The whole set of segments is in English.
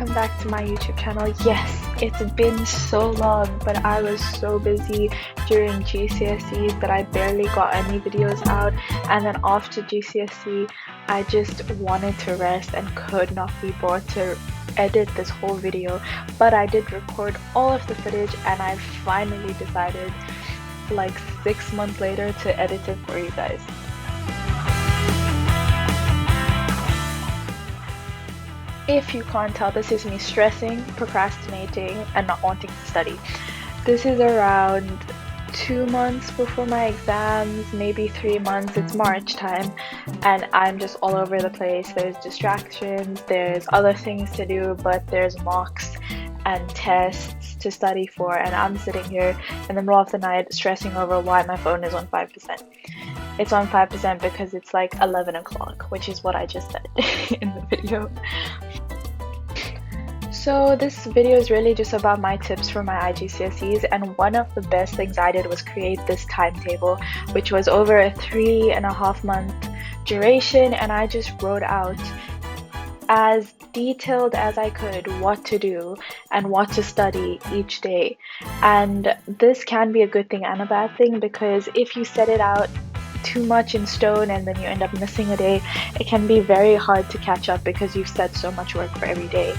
welcome back to my YouTube channel. Yes, it's been so long, but I was so busy during GCSEs that I barely got any videos out, and then after GCSE I just wanted to rest and could not be bothered to edit this whole video, but I did record all of the footage and I finally decided like 6 months later to edit it for you guys. If you can't tell, this is me stressing, procrastinating, and not wanting to study. This is around 2 months before my exams, maybe 3 months. It's March time, and I'm just all over the place. There's distractions, there's other things to do, but there's mocks and tests to study for, and I'm sitting here in the middle of the night stressing over why my phone is on 5%. It's on 5% because it's like 11 o'clock, which is what I just said in the video. So this video is really just about my tips for my iGCSEs, and one of the best things I did was create this timetable, which was over a 3.5 month duration, and I just wrote out as detailed as I could what to do and what to study each day. And this can be a good thing and a bad thing, because if you set it out too much in stone and then you end up missing a day, it can be very hard to catch up because you've set so much work for every day.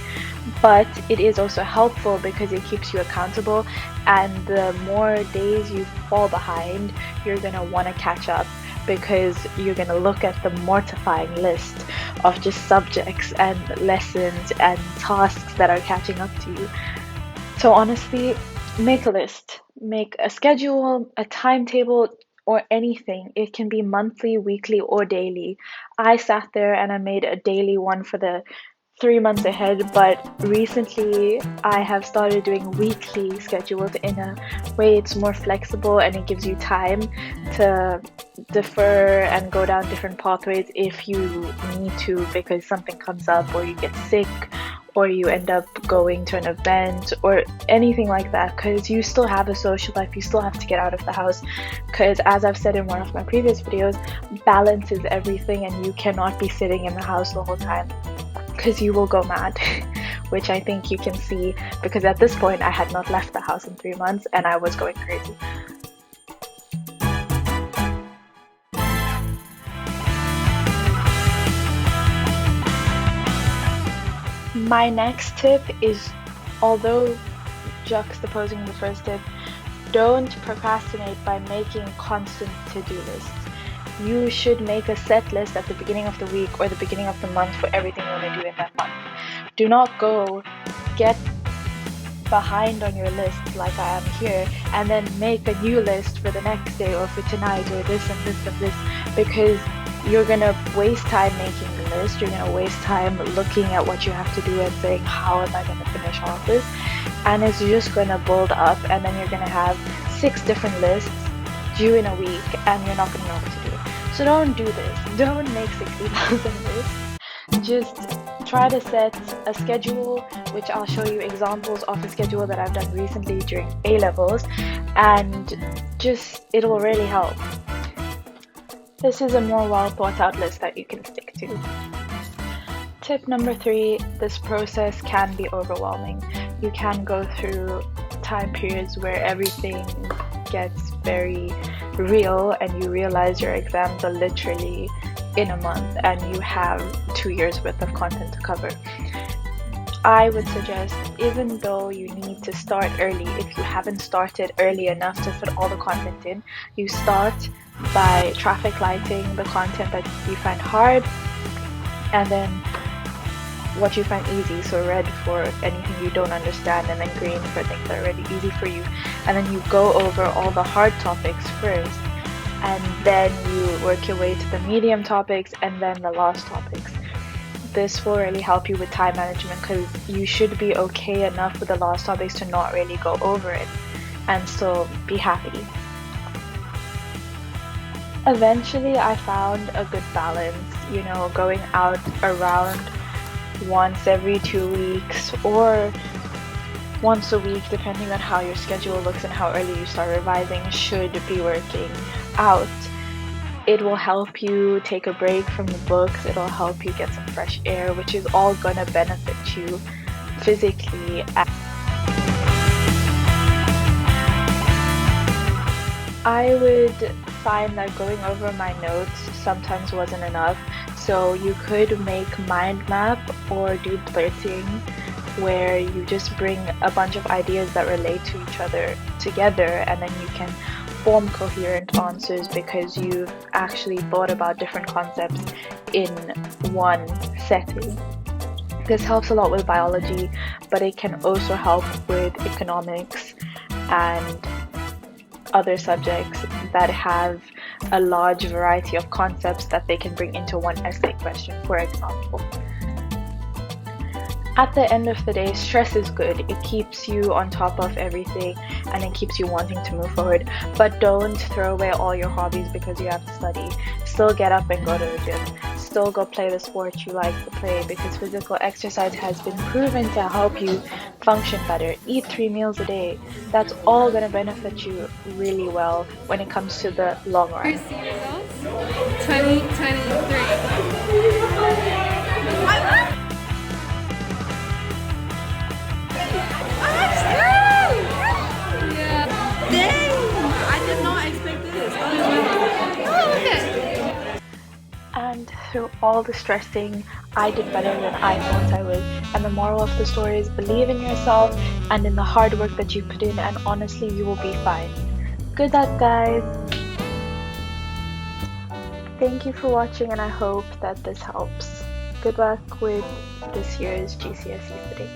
But it is also helpful because it keeps you accountable, and the more days you fall behind, you're gonna want to catch up because you're gonna look at the mortifying list of just subjects and lessons and tasks that are catching up to you. So honestly, make a list, make a schedule, a timetable, or anything. It can be monthly, weekly, or daily. I sat there and I made a daily one for the 3 months ahead, but recently I have started doing weekly schedules. In a way it's more flexible and it gives you time to defer and go down different pathways if you need to, because something comes up or you get sick or you end up going to an event or anything like that, because you still have a social life, you still have to get out of the house, because as I've said in one of my previous videos, balance is everything, and you cannot be sitting in the house the whole time because you will go mad. Which I think you can see, because at this point I had not left the house in 3 months and I was going crazy. My next tip is, although juxtaposing the first tip, don't procrastinate by making constant to-do lists. You should make a set list at the beginning of the week or the beginning of the month for everything you want to do in that month. Do not go get behind on your list like I am here and then make a new list for the next day or for tonight or this and this and this, because you're gonna waste time making the list, you're gonna waste time looking at what you have to do and saying, how am I gonna finish all of this? And it's just gonna build up, and then you're gonna have 6 different lists due in a week and you're not gonna know what to do. So don't do this. Don't make 60,000 lists. Just try to set a schedule, which I'll show you examples of a schedule that I've done recently during A-levels, and just it'll really help. This is a more well thought out list that you can stick to. Tip number 3, this process can be overwhelming. You can go through time periods where everything gets very real and you realize your exams are literally in a month and you have 2 years worth of content to cover. I would suggest, even though you need to start early, if you haven't started early enough to fit all the content in, you start by traffic lighting the content that you find hard, and then what you find easy, so red for anything you don't understand and then green for things that are already easy for you, and then you go over all the hard topics first, and then you work your way to the medium topics and then the last topics. This will really help you with time management, because you should be okay enough with the last topics to not really go over it and still be happy. Eventually I found a good balance, going out around once every 2 weeks or once a week, depending on how your schedule looks and how early you start revising, should be working out. It will help you take a break from the books, it'll help you get some fresh air, which is all gonna benefit you physically. I would find that going over my notes sometimes wasn't enough, so you could make mind map or do blurting, where you just bring a bunch of ideas that relate to each other together, and then you can form coherent answers because you've actually thought about different concepts in one setting. This helps a lot with biology, but it can also help with economics and other subjects that have a large variety of concepts that they can bring into one essay question, for example. At the end of the day, stress is good. It keeps you on top of everything and it keeps you wanting to move forward. But don't throw away all your hobbies because you have to study. Still get up and go to the gym. Still go play the sport you like to play, because physical exercise has been proven to help you function better. Eat 3 meals a day. That's all going to benefit you really well when it comes to the long run. 2023. And through all the stressing, I did better than I thought I would. And the moral of the story is believe in yourself and in the hard work that you put in, and honestly, you will be fine. Good luck, guys! Thank you for watching, and I hope that this helps. Good luck with this year's GCSE today.